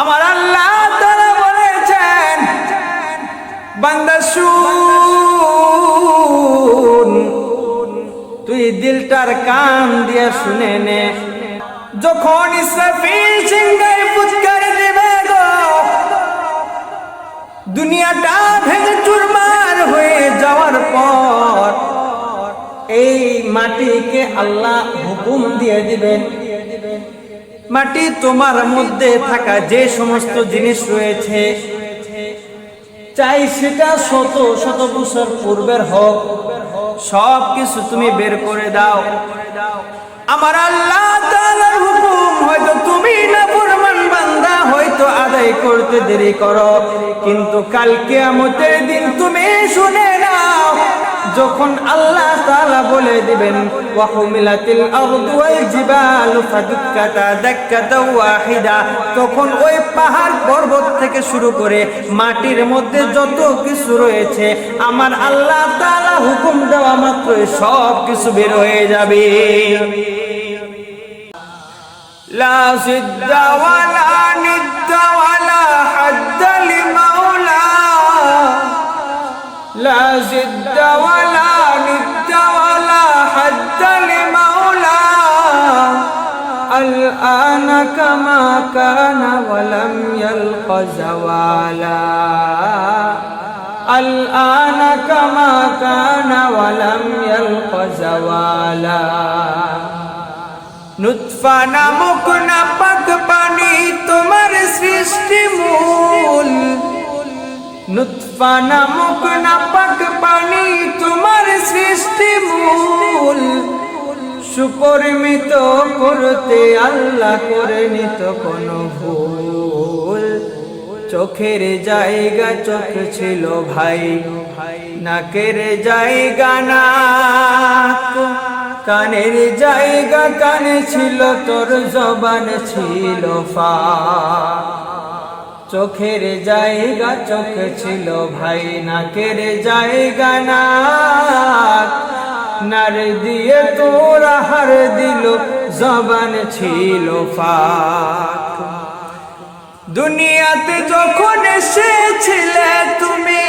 আমার আল্লাহ তাআলা বলেছেন, বান্দা শুন, তুই দিলটার কান দিয়ে শুনে নে, যখন ইসরাফিল সিংহায় ফুৎকার দিবে গো, দুনিয়াটা ভেঙে চুরমার হয়ে যাওয়ার পর এই মাটিকে আল্লাহ হুকুম দিয়ে দিবেন, মাটি তোমার মধ্যে থাকা যে সমস্ত জিনিস রয়েছে, চাই সেটা শত শত বছর পূর্বের হোক, সব কিছু তুমি বের করে দাও। আমার আল্লাহ তাআলার হুকুম হয়তো তুমি নাফরমান বান্দা হয়তো আদায় করতে দেরি করো, কিন্তু কাল কিয়ামতের দিন তুমি শুনে নাও, যখন আল্লাহ তাআলা বলে দিবেন ওয়া হুমিলাতিল আরদু ওয়াল জিবালু ফাদুক্কাতা দাক্কাতাও ওয়াহিদা, তখন ওই পাহাড় পর্বত থেকে শুরু করে মাটির মধ্যে যত কিছু রয়েছে, আমার আল্লাহ তাআলা হুকুম দেওয়া মাত্র সব কিছু বের হয়ে যাবে। লা জিদ্দা ওয়ালা নিদ্দা ওয়ালা হাদ্দা লিমাওলা, লা জিদ্দা ওয়ালা নিদ্দা ওয়ালা হাদ্দা লিমাওলা, الآن كما كان ولم يلق زوالا، الآن كما كان ولم يلق زوالا। নুতফা নামক নাপাক পানি তোমার সৃষ্টি মূল, নুতফা নামক নাপাক পানি তোমার সৃষ্টি মূল, সুপরিমিত করতে আল্লাহ করেনি তো কোনো ভুল। চোখের জায়গা চোখ ছিল ভাই, নাকের জায়গা নাক, কানের জায়গা কানে ছিল তোর, জবান ছিল ফাঁক। চোখের জায়গা চোখ ছিল ভাই, নাকের জায়গা নাক, নার দিয়ে তোর হার দিল, জবান ছিল ফাঁক। দুনিয়াতে যখন এসেছিলে তুমি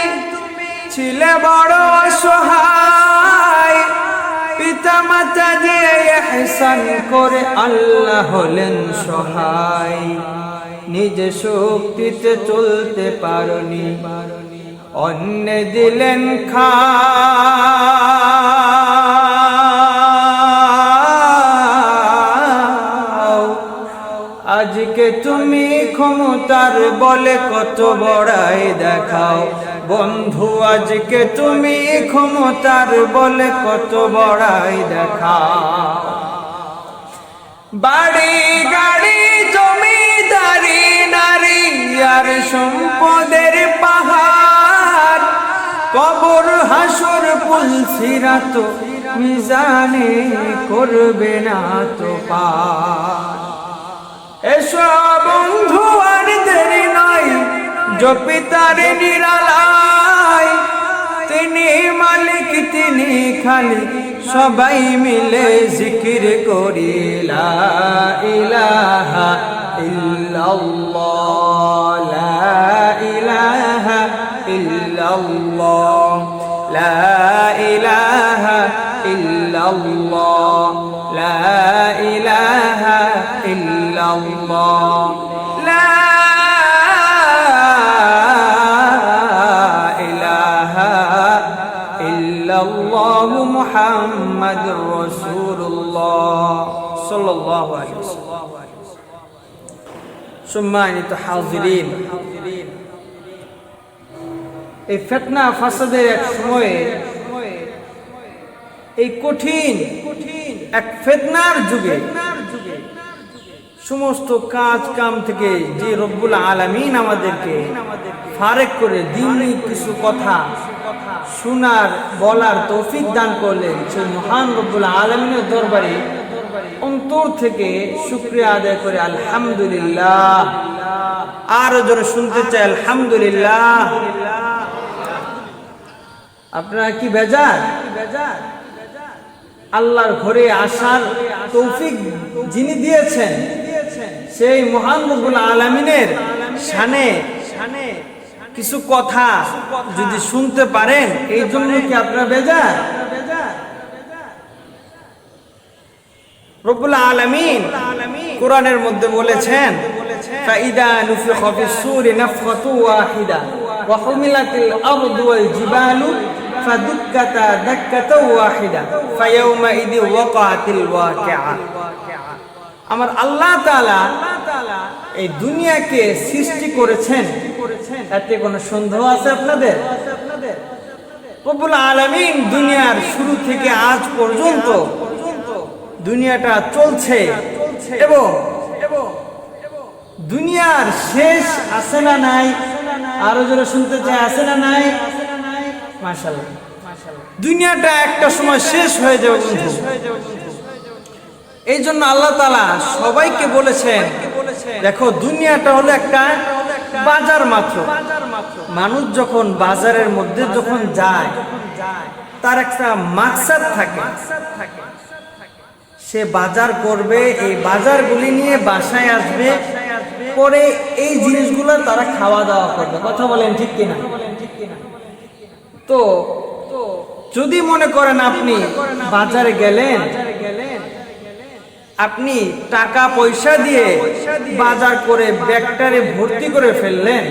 ছিলে বড় অসহায়, পিতা মাতা দিয়ে ইহসান করে আল্লাহ হলেন সহায়। নিজে শক্তিতে চলতে পারনি, অন্য দিলেন খাও। আজকে তুমি ক্ষমতার বলে কত বড়াই দেখাও, বন্ধু আজকে তুমি ক্ষমতার বলে কত বড়াই দেখাও। বাড়ি গাড়ি জমিদারি নারী আর সম্পদের পাহাড়, কবর হাসর পুলসিরাত মিজানে করবে না তো পার। এসো বন্ধু আর দেরি নয়, জপি তার নিরালায়, তিনি মালিক তিনি খালিক, সবাই মিলে জিকির করি লা ইলাহা ইল্লাল্লাহ, লা ইলাহা ইল্লাল্লাহ, লা ইলাহা ইল্লাল্লাহ, লা ইলাহা ইল্লাল্লাহ, লা ইলাহা ইল্লাল্লাহ মুহাম্মাদুর রাসূলুল্লাহ সাল্লাল্লাহু আলাইহি ওয়াসাল্লাম। সম্মানিত হাজিরিন, এই ফিতনা ফাসাদের এক সময়ে, এই কঠিন এক ফিতনার যুগে সমস্ত কাজ কাম থেকে যে রব্বুল আলামিন আমাদেরকে ফারেক করে দ্বীনি কিছু কথা শোনার বলার তৌফিক দান করলেন, সেই মহান রব্বুল আলামিনের দরবারে অন্তর থেকে শুকরিয়া আদায় করে আলহামদুলিল্লাহ। আরো জোরে শুনতে চাই আলহামদুলিল্লাহ। আপনারা কি বেজার? আল্লাহর ঘরে আসার তৌফিক যিনি দিয়েছেন সেই মহান রব্বুল আলামিনের শানে কিছু কথা যদি শুনতে পারেন, এই জন্য কি আপনারা বেজার? রব্বুল আলামিন কোরআনের মধ্যে বলেছেন, ফাইদা নুফিখা ফিস-সূরি নাফখাতু ওয়াহিদা ওয়া হুমিলাতিল আরদু ওয়াল জিবালু ফাদুক্কাতা দাক্কাতাও ওয়াহিদা ফায়াউমা ইদি ওয়াকাতিল ওয়াকিআ। আমার আল্লাহ তাআলা এই দুনিয়াকে সৃষ্টি করেছেন, এতে কোনো সন্দেহ আছে আপনাদের? রব্বুল আলামিন দুনিয়ার শুরু থেকে আজ পর্যন্ত দুনিয়াটা চলছে এবং দুনিয়ার শেষ আছে না নাই? আরো যারা শুনতে চায়, আছে না নাই? মাশাআল্লাহ, দুনিয়াটা একটা সময় শেষ হয়ে যাবে বন্ধু। এই জন্য আল্লাহ তাআলা সবাইকে বলেছেন, দেখো দুনিয়াটা হলো একটা বাজার মাত্র। মানুষ যখন বাজারের মধ্যে যখন যায়, তার একটা মাকসাদ থাকে, সে বাজার করবে, এই বাজারগুলি নিয়ে বাসায় আসবে, পরে এই জিনিসগুলো তারা খাওয়া দাওয়া করবে। কথা বলেন ঠিক কিনা? তো যদি মনে করেন আপনি বাজারে গেলেন, আপনি টাকা পয়সা দিয়ে বাজার করে ব্যাগটারে ভর্তি করে ফেললেন,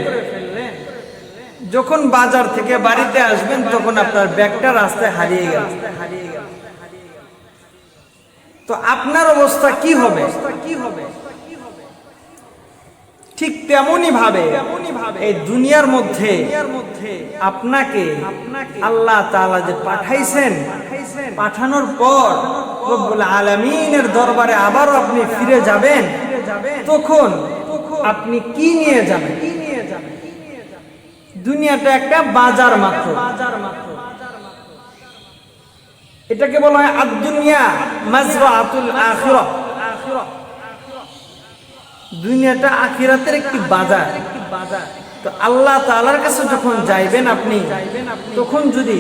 যখন বাজার থেকে বাড়িতে আসবেন তখন আপনার ব্যাগটা রাস্তায় হারিয়ে গেল, তো আপনার অবস্থা কি হবে? ঠিক তেমনি ভাবে এই দুনিয়ার মধ্যে আপনাকে আল্লাহ তাআলা যে পাঠাইছেন, পাঠানোর পর রব্বুল আলামিনের দরবারে আবারও আপনি ফিরে যাবেন, তখন আপনি কি নিয়ে যাবেন? দুনিয়াটা একটা বাজার মাত্র। এটাকে বলা হয় আদ-দুনিয়া মাজরাআতুল আখিরাহ। দুনিয়াটা আখিরাতের একটি বাজার। তো আল্লাহ তাআলার কাছে যখন যাইবেন আপনি, তখন যদি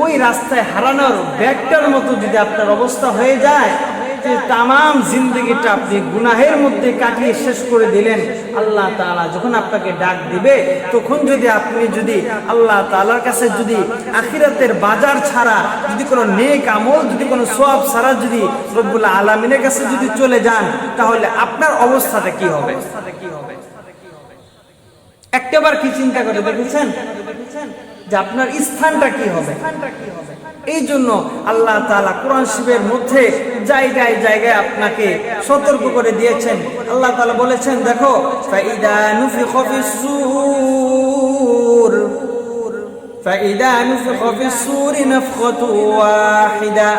ওই রাস্তায় হারানোর ব্যাগটার মতো যদি আপনার অবস্থা হয়ে যায়, যে তামাম জিন্দগিটা আপনি গুনাহের মধ্যে কাটিয়ে শেষ করে দিলেন, আল্লাহ তাআলা যখন আপনাকে ডাক দিবে, তখন যদি আপনি যদি আল্লাহ তাআলার কাছে যদি আখিরাতের বাজার ছাড়া যদি কোনো নেক আমল, যদি কোনো সওয়াব ছাড়া যদি রব্বুল আলামিনের কাছে যদি চলে যান, তাহলে আপনার অবস্থাটা কি হবে? একটাবার কি চিন্তা করে দেখেছেন যে আপনার স্থানটা কি হবে? এই জন্য আল্লাহ তাআলা কোরআন শরীফের মধ্যে জায়গায় জায়গায় আপনাকে সতর্ক করে দিয়েছেন। আল্লাহ তাআলা বলেছেন, দেখো ফাইদা নুফিখা ফিস-সূর ফাইদা নুফিখা ফিস-সূরি নাফখাতু ওয়াহিদা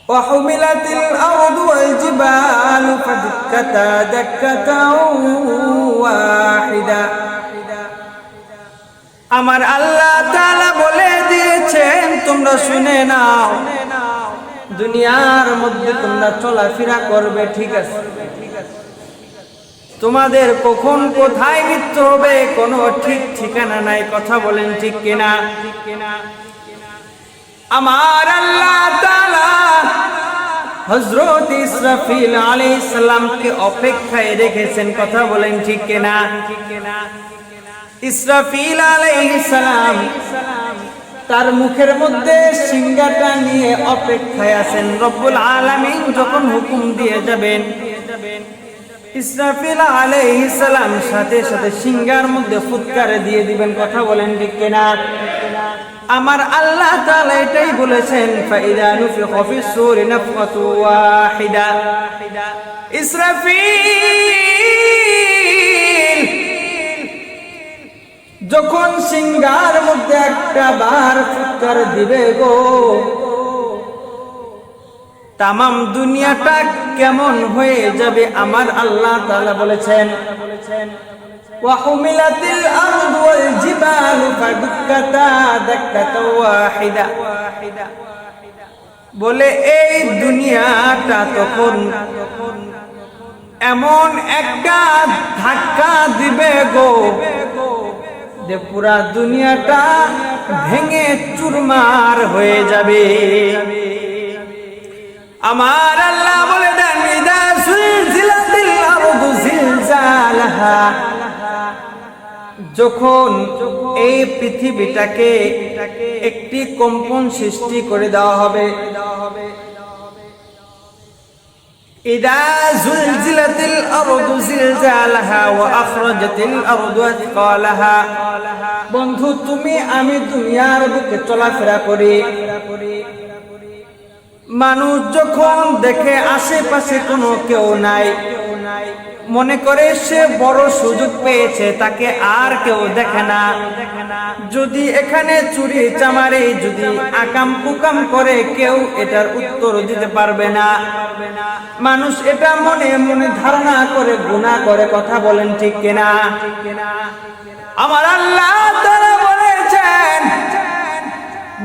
ওয়া হুমিলাতিল আরদু ওয়াল জিবালু ফাদুক্কাতা দাক্কাতাও ওয়াহিদা। আমার আল্লাহ তাআলা বলে দিয়েছেন, তোমরা শুনে নাও, দুনিয়ার মধ্যে তোমরা চলাফেরা করবে, ঠিক আছে, তোমাদের কখন কোথায় মৃত্যু হবে কোনো ঠিক ঠিকানা নাই। কথা বলেন ঠিক কিনা? আমার আল্লাহ তাআলা হযরত ইসরাফিল আলাইহিস সালামকে অপেক্ষায় রেখেছেন। কথা বলেন ঠিক কিনা? ইসরাফিল আলাইহিস সালাম তার মুখের মধ্যে সিংহাটা নিয়ে অপেক্ষায় আছেন। রব্বুল আলামিন যখন হুকুম দিয়ে যাবেন, ইসরাফিল আলাইহিস সালাম সাথে সাথে সিংহার মধ্যে ফুৎকারে দিয়ে দিবেন। কথা বলেন ঠিক কিনা? আমার আল্লাহ তাআলা এটাই বলেছেন, ফাইদা নুফিখা ফিস-সূরি নাফখাতু ওয়াহিদা। ইসরাফিল যখন সিংহার মধ্যে একটা বার ফুৎকার দিবে গো, তামাম দুনিয়াটা কেমন হয়ে যাবে আমার আল্লাহ তাআলা বলেছেন, ওয়া হুমিলাতিল আরদু ওয়াল জিবালু ফাদুক্কাতা দাক্কাতাও ওয়াহিদা। বলে এই দুনিয়াটা তখন এমন একটা ধাক্কা দিবে গো, যে পুরা দুনিয়াটা ভেঙে চুরমার হয়ে যাবে। আমার আল্লাহ বলে দেন, যখন এই পৃথিবীটাকে একটি কম্পন সৃষ্টি করে দেওয়া হবে, ইদা জুলজিলাতিল আরদু জিলজালাহা ওয়া আখরাজাতিল আরদু আথকালাহা। বন্ধু, তুমি আমি দুনিয়ার বুকে চলাফেরা করি, মানুষ যখন দেখে আশেপাশে কোনো কেউ নাই, মনে করে সে বড় সুযোগ পেয়েছে, তাকে আর কেউ দেখে না। যদি এখানে চুরি চামারি যদি আকাম কুকাম করে, কেউ এটার উত্তর দিতে পারবে না। মানুষ এটা মনে মনে ধারণা করে, গুনাহ করে। কথা বলেন ঠিক কিনা? আমার আল্লাহ তাআলা বলেছেন,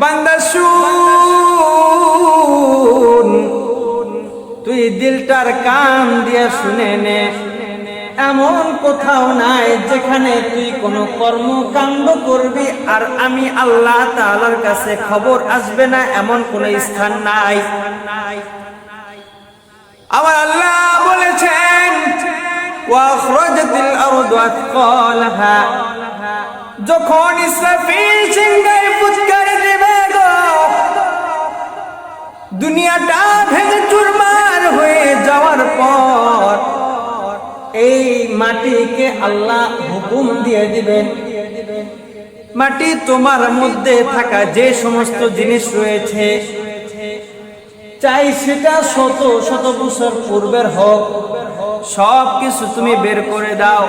বান্দা শুন, তুই দিলটার কান দিয়ে শুনে নে। এমন কোথাও নাই যেখানে তুই কোনো কর্মকাণ্ড করবি আর আমি আল্লাহ তাআলার কাছে খবর আসবে না, এমন কোন স্থান নাই। আমার আল্লাহ বলেছেন, ওয়া আখরাজাতিল আরদু আথকালাহা। যখন ইসরাফিল সিংহায় ফুৎকার দিবে গো, দুনিয়াটা ভেঙে চুরমার হয়ে যাওয়ার পর এই মাটিকে আল্লাহ হুকুম দিয়ে দিবেন, মাটি তোমার মধ্যে থাকা যে সমস্ত জিনিস রয়েছে, চাই সেটা শত শত বছর পূর্বের হোক, সব কিছু তুমি বের করে দাও।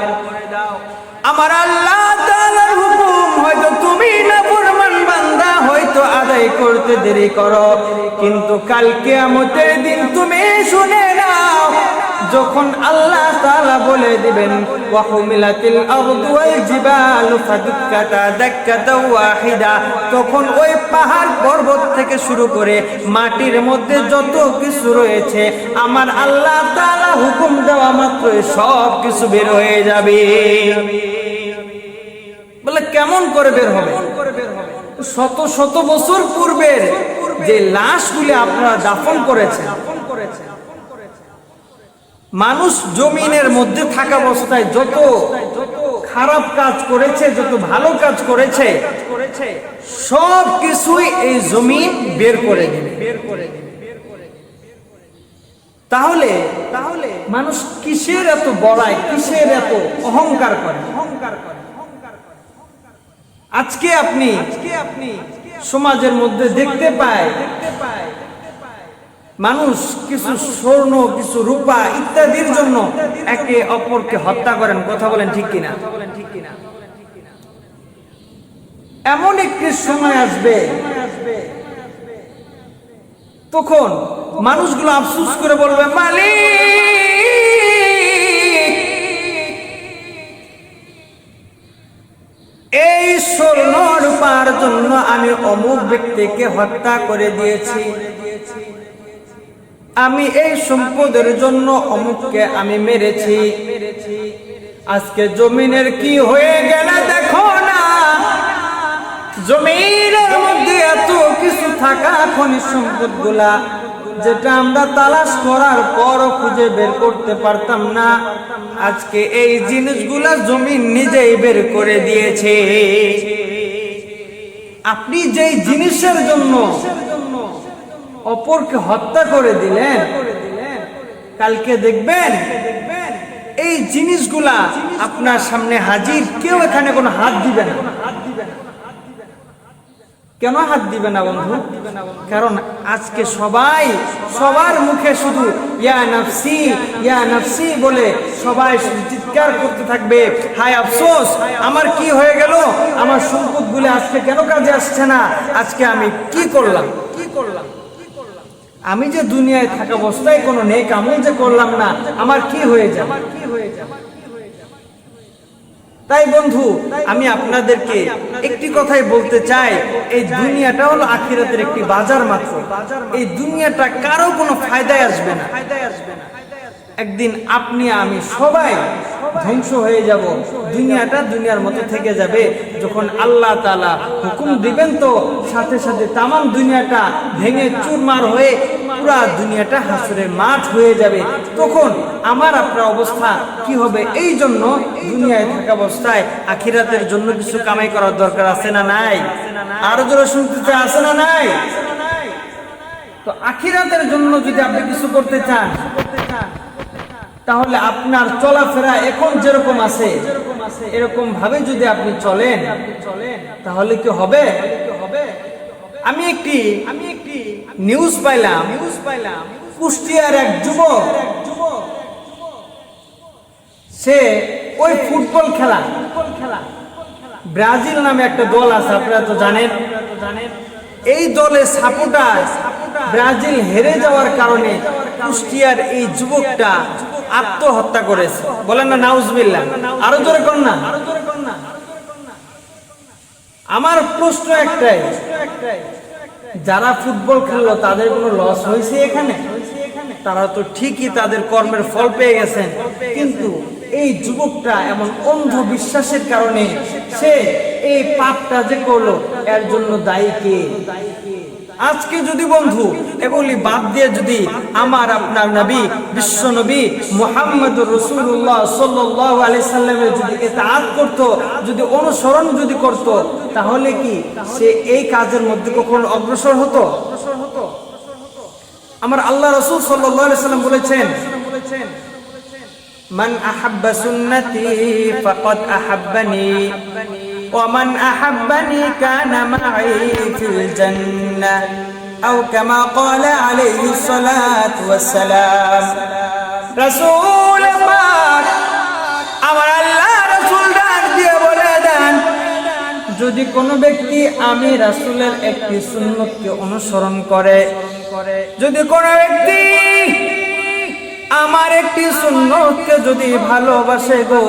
আমার আল্লাহ তাআলার হুকুম হয়তো তুমি নাফরমান বান্দা হয়তো আদায় করতে দেরি করো, কিন্তু কাল কিয়ামতের দিন তুমি শুনে নাও, যখন আল্লাহ তাআলা বলে দিবেন, ওয়া হুমিলাতিল আরদু ওয়াল জিবালু ফাদুক্কাতা দাক্কাতাও ওয়াহিদা, তখন ওই পাহাড় পর্বত থেকে শুরু করে মাটির মধ্যে যত কিছু রয়েছে, আমার আল্লাহ তাআলা হুকুম দেওয়া মাত্র সব কিছু বের হয়ে যাবে। বলে কেমন করে বের হবে? শত শত বছর পূর্বের যে লাশগুলি আপনারা দাফন করেছেন, মানুষ জমিনের মধ্যে থাকা অবস্থায় যত খারাপ কাজ করেছে, যত ভালো কাজ করেছে, সব কিছুই এই জমিন বের করে দিবে। তাহলে মানুষ কিসের এত বড়াই, কিসের এত অহংকার করে? আজকে আপনি সমাজের মধ্যে দেখতে পায় মানুষ কিছু স্বর্ণ, কিছু রূপা ইত্যাদির জন্য একে অপরকে হত্যা করেন। কথা বলেন ঠিক কিনা? এমন একটি সময় আসবে তখন মানুষগুলো আফসোস করে বলবে, মালিক, এই স্বর্ণ রূপার জন্য আমি অমুক ব্যক্তিকে হত্যা করে দিয়েছি, আমি এই সম্পদের জন্য অমুককে আমি মেরেছি। আজকে জমিনের কি হয়ে গেল দেখো না, জমিনের মধ্যে এত কিছু থাকা খনিজ সম্পদ গুলা, যেটা আমরা তালাশ করার পরও খুঁজে বের করতে পারতাম না, আজকে এই জিনিসগুলা জমিন নিজেই বের করে দিয়েছে। আপনি যেই জিনিসের জন্য অপরকে হত্যা করে দিলেন, কালকে দেখবেন এই জিনিসগুলা আপনার সামনে হাজির, কেউ এখানে কোনো হাত দিবে না। কেন হাত দিবে না বন্ধু? কারণ আজকে সবাই সবার মুখে শুধু ইয়া নাফসি ইয়া নাফসি বলে সবাই চিৎকার করতে থাকবে, হায় আফসোস, আমার কি হয়ে গেল, আমার সম্পদগুলো আজকে কেন কাজে আসছে না, আজকে আমি কি করলাম, আমি যে দুনিয়ায় থাকা অবস্থায় কোনো নেক আমল যে করলাম না, আমার কি হয়ে যাবে। তাই বন্ধু, আমি আপনাদেরকে একটি কথাই বলতে চাই, এই দুনিয়াটা হলো আখিরাতের একটি বাজার মাত্র। এই দুনিয়াটা কারো কোনো ফায়দায় আসবে না। একদিন আপনি আমি সবাই ধ্বংস হয়ে যাব, দুনিয়াটা দুনিয়ার মতো থেকে যাবে। যখন আল্লাহ তাআলা হুকুম দিবেন তো সাথে সাথে তামাম দুনিয়াটা ভেঙে চুরমার হয়ে পুরা দুনিয়াটা হাসরের মাঠ হয়ে যাবে, তখন আমার আপনার অবস্থা কি হবে? এই জন্য দুনিয়ায় থাকা অবস্থায় আখিরাতের জন্য কিছু কামাই করার দরকার আছে না নাই? আরো জোরে শুনতে আছে না নাই? তো আখিরাতের জন্য যদি আপনি কিছু করতে চান, তাহলে আপনার চলাফেরা এখন যেরকম আছে এরকম ভাবে যদি আপনি চলেন, তাহলে কি হবে? আমি একটি নিউজ পাইলাম, কুষ্টিয়ার এক যুবক, সে ওই ফুটবল খেলা, ব্রাজিল নামে একটা দল আছে, আপনারা তো জানেন। এই দলের সাপোর্টার ব্রাজিল হেরে যাওয়ার কারণে কুষ্টিয়ার এই যুবকটা আত্মহত্যা করেছে। বলেন না নাউজুবিল্লাহ, আরো জোরে কর না। আমার প্রশ্ন একটাই, যারা ফুটবল খেললো তাদের কোনো লস হয়েছে এখানে? তারা তো ঠিকই তাদের কর্মের ফল পেয়ে গেছেন, কিন্তু এই যুবকটা এমন অন্ধ বিশ্বাসের কারণে সে এই পাপটা যে করলো, এর জন্য দায়ী কে? আজকে যদি বন্ধু এগুলি বাদ দিয়ে যদি আমার আপনার নবী, বিশ্ব নবী মুহাম্মদুর রাসূলুল্লাহ সাল্লাল্লাহু আলাইহি সাল্লামের যদি ইতাআত করত, যদি অনুসরণ যদি করত, তাহলে কি সে এই কাজের মধ্যে কখনো অগ্রসর হতো? আমার আল্লাহ রাসূল সাল্লাল্লাহু আলাইহি সাল্লাম বলেছেন, মান আহাব্বা সুন্নতি ফাকাদ আহাব্বানি ওয়া মান আহাব্বানি কানা মাই ফিল জান্নাহ আও কামা ক্বালা আলাইহিস সালাতু ওয়াস সালাম। রাসূল পাক, আমার আল্লাহ রাসূল ডাক দিয়ে বলে দেন, যদি কোনো ব্যক্তি আমি রাসূলের একটি সুন্নতকে অনুসরণ করে, যদি কোনো ব্যক্তি আমার একটি সুন্নতকে যদি ভালোবাসে গো,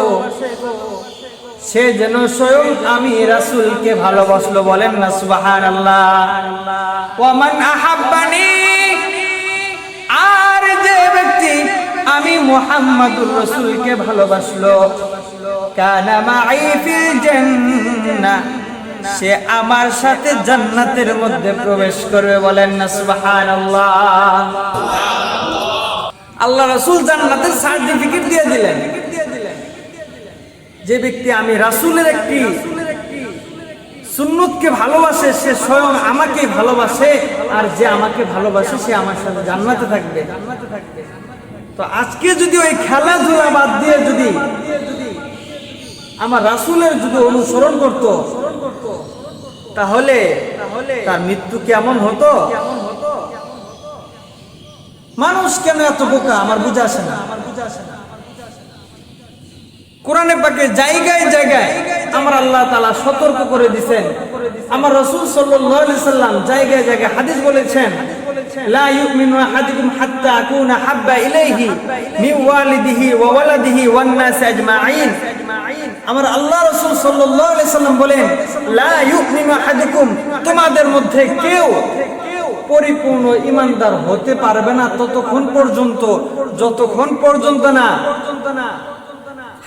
সে যেন স্বয়ং আমি রাসূলকে ভালোবাসলো। বলেন না সুবহানাল্লাহ। ওয়া মান আহাব্বানি, আর যে ব্যক্তি আমি মুহাম্মদুর রাসূলকে ভালোবাসলো, কানা মাই ফিল জান্নাহ, সে আমার সাথে জান্নাতের মধ্যে প্রবেশ করবে। বলেন না সুবহানাল্লাহ। আল্লাহ রাসূল জান্নাতের সার্টিফিকেট দিয়ে দিলেন। যে ব্যক্তি আমি রাসূলের একটি সুন্নতকে ভালোবাসে, সে স্বয়ং আমাকে ভালোবাসে, আর যে আমাকে ভালোবাসে সে আমার সাথে জান্নাতে থাকবে। তো আজকে যদি ওই খেলাধুলা বাদ দিয়ে যদি আমার রাসূলের যদি অনুসরণ করত, তাহলে তার মৃত্যু কেমন হতো? মানুষ কেন এত বোকা আমার বুঝে আসে না। কোরআনে পাকে জায়গায় জায়গায় আমার আল্লাহ তাআলা সতর্ক করে দিয়েছেন। আমার রাসূল সাল্লাল্লাহু আলাইহি সাল্লাম জায়গায় জায়গায় হাদিস বলেছেন, লা ইউমিনু আহাদুকুম হাত্তা আকুনা হাব্বা ইলাইহি মিন ওয়ালিদিহি ওয়া ওয়ালাদিহি ওয়ান নাস আজমাইন। আমার আল্লাহ রাসূল সাল্লাল্লাহু আলাইহি সাল্লাম বলেন, লা ইউমিনু আহাদুকুম, তোমাদের মধ্যে কেউ পরিপূর্ণ ঈমানদার হতে পারবে না যতক্ষণ পর্যন্ত না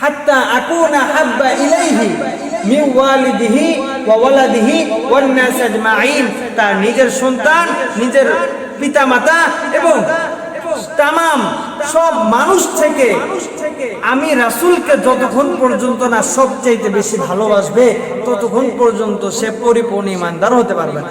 হাত্তা আকুনা হাব্বা ইলাইহি মিন ওয়ালিদিহি ওয়া ওয়ালাদিহি ওয়ান নাস আজমাইন, তার নিজের সন্তান, নিজের পিতামাতা এবং তামাম সব মানুষ থেকে আমি রাসূলকে যতক্ষণ পর্যন্ত না সবচাইতে বেশি ভালোবাসবে, ততক্ষণ পর্যন্ত সে পরিপূর্ণ ঈমানদার হতে পারবে না।